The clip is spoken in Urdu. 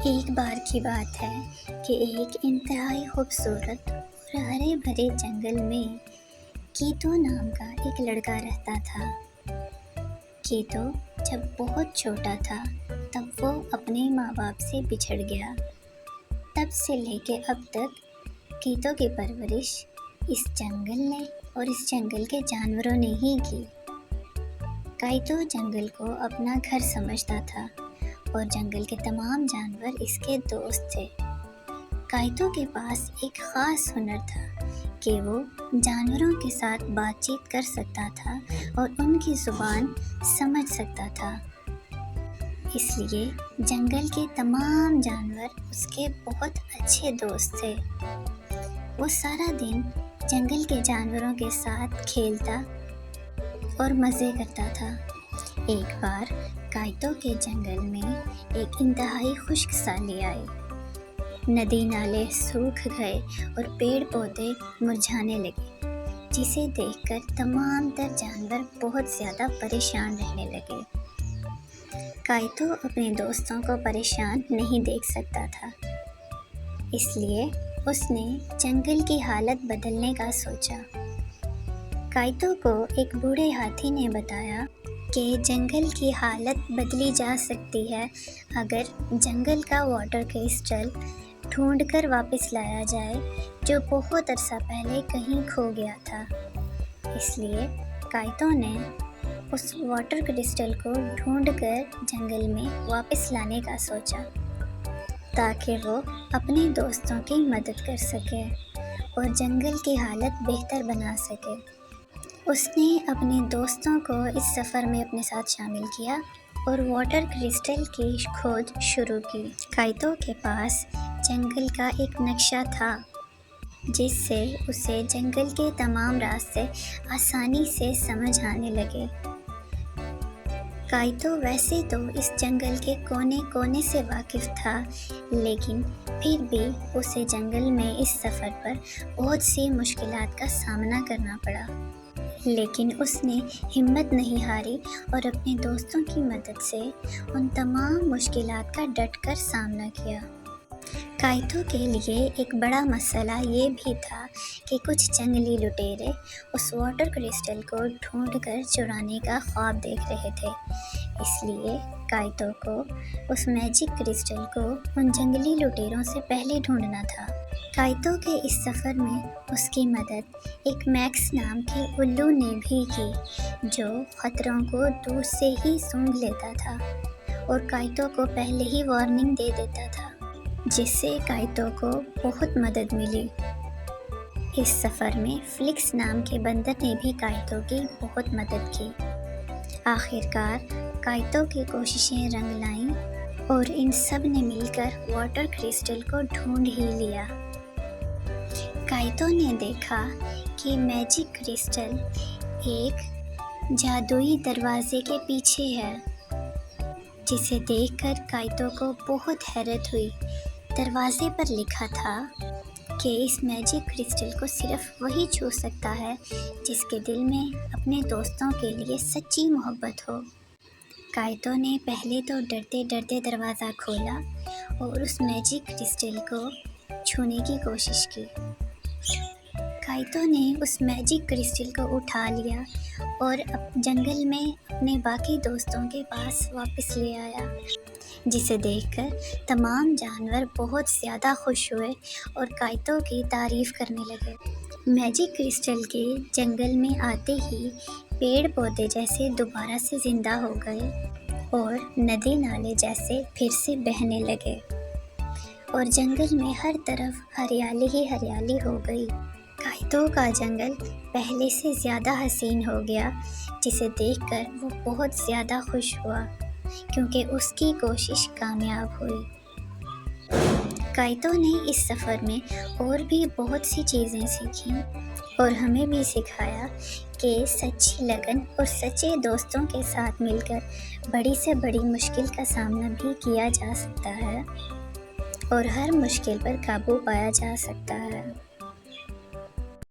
ایک بار کی بات ہے کہ ایک انتہائی خوبصورت اور ہرے بھرے جنگل میں کیتو نام کا ایک لڑکا رہتا تھا۔ کیتو جب بہت چھوٹا تھا تب وہ اپنے ماں باپ سے بچھڑ گیا۔ تب سے لے کے اب تک کیتو کی پرورش اس جنگل نے اور اس جنگل کے جانوروں نے ہی کی۔ کیتو جنگل کو اپنا گھر سمجھتا تھا اور جنگل کے تمام جانور اس کے دوست تھے۔ کیتو کے پاس ایک خاص ہنر تھا کہ وہ جانوروں کے ساتھ بات چیت کر سکتا تھا اور ان کی زبان سمجھ سکتا تھا۔ اس لیے جنگل کے تمام جانور اس کے بہت اچھے دوست تھے۔ وہ سارا دن جنگل کے جانوروں کے ساتھ کھیلتا اور مزے کرتا تھا۔ ایک بار کیتو کے جنگل میں ایک انتہائی خشک سالی آئی۔ ندی نالے سوکھ گئے اور پیڑ پودے مرجھانے لگے، جسے دیکھ کر تمام تر جانور بہت زیادہ پریشان رہنے لگے۔ کیتو اپنے دوستوں کو پریشان نہیں دیکھ سکتا تھا، اس لیے اس نے جنگل کی حالت بدلنے کا سوچا۔ کیتو کو ایک بوڑھے ہاتھی نے بتایا کہ جنگل کی حالت بدلی جا سکتی ہے اگر جنگل کا واٹر کرسٹل ڈھونڈ کر واپس لایا جائے جو بہت عرصہ پہلے کہیں کھو گیا تھا۔ اس لیے کیتو نے اس واٹر کرسٹل کو ڈھونڈ کر جنگل میں واپس لانے کا سوچا تاکہ وہ اپنے دوستوں کی مدد کر سکے اور جنگل کی حالت بہتر بنا سکے۔ اس نے اپنے دوستوں کو اس سفر میں اپنے ساتھ شامل کیا اور واٹر کرسٹل کی کھوج شروع کی۔ کیتو کے پاس جنگل کا ایک نقشہ تھا جس سے اسے جنگل کے تمام راستے آسانی سے سمجھ آنے لگے۔ کیتو ویسے تو اس جنگل کے کونے کونے سے واقف تھا، لیکن پھر بھی اسے جنگل میں اس سفر پر بہت سی مشکلات کا سامنا کرنا پڑا، لیکن اس نے ہمت نہیں ہاری اور اپنے دوستوں کی مدد سے ان تمام مشکلات کا ڈٹ کر سامنا کیا۔ کیتو کے لیے ایک بڑا مسئلہ یہ بھی تھا کہ کچھ جنگلی لٹیرے اس واٹر کرسٹل کو ڈھونڈ کر چرانے کا خواب دیکھ رہے تھے۔ اس لیے کیتو کو اس میجک کرسٹل کو ان جنگلی لٹیروں سے پہلے ڈھونڈنا تھا۔ کیتو کے اس سفر میں اس کی مدد ایک میکس نام کے الو نے بھی کی جو خطروں کو دور سے ہی سونگھ لیتا تھا اور کیتو کو پہلے ہی وارننگ دے دیتا تھا، جس سے کیتو کو بہت مدد ملی۔ اس سفر میں فلکس نام کے بندر نے بھی کیتو کی بہت مدد کی۔ آخرکار کیتو کی کوششیں رنگ لائیں اور ان سب نے مل کر واٹر کرسٹل کو ڈھونڈ ہی لیا۔ کیتو نے دیکھا کہ میجک کرسٹل ایک جادوئی دروازے کے پیچھے ہے، جسے دیکھ کر کیتو کو بہت حیرت ہوئی۔ دروازے پر لکھا تھا کہ اس میجک کرسٹل کو صرف وہی چھو سکتا ہے جس کے دل میں اپنے دوستوں کے لیے سچی محبت ہو۔ کیتو نے پہلے تو ڈرتے ڈرتے دروازہ کھولا اور اس میجک کرسٹل کو چھونے کی کوشش کی۔ کیتو نے اس میجک کرسٹل کو اٹھا لیا اور جنگل میں اپنے باقی دوستوں کے پاس واپس لے آیا، جسے دیکھ کر تمام جانور بہت زیادہ خوش ہوئے اور کیتو کی تعریف کرنے لگے۔ میجک کرسٹل کے جنگل میں آتے ہی پیڑ پودے جیسے دوبارہ سے زندہ ہو گئے اور ندی نالے جیسے پھر سے بہنے لگے اور جنگل میں ہر طرف ہریالی ہی ہریالی ہو گئی۔ کیتو کا جنگل پہلے سے زیادہ حسین ہو گیا، جسے دیکھ کر وہ بہت زیادہ خوش ہوا کیونکہ اس کی کوشش کامیاب ہوئی۔ کیتو نے اس سفر میں اور بھی بہت سی چیزیں سیکھیں اور ہمیں بھی سکھایا کہ سچی لگن اور سچے دوستوں کے ساتھ مل کر بڑی سے بڑی مشکل کا سامنا بھی کیا جا سکتا ہے اور ہر مشکل پر قابو پایا جا سکتا ہے۔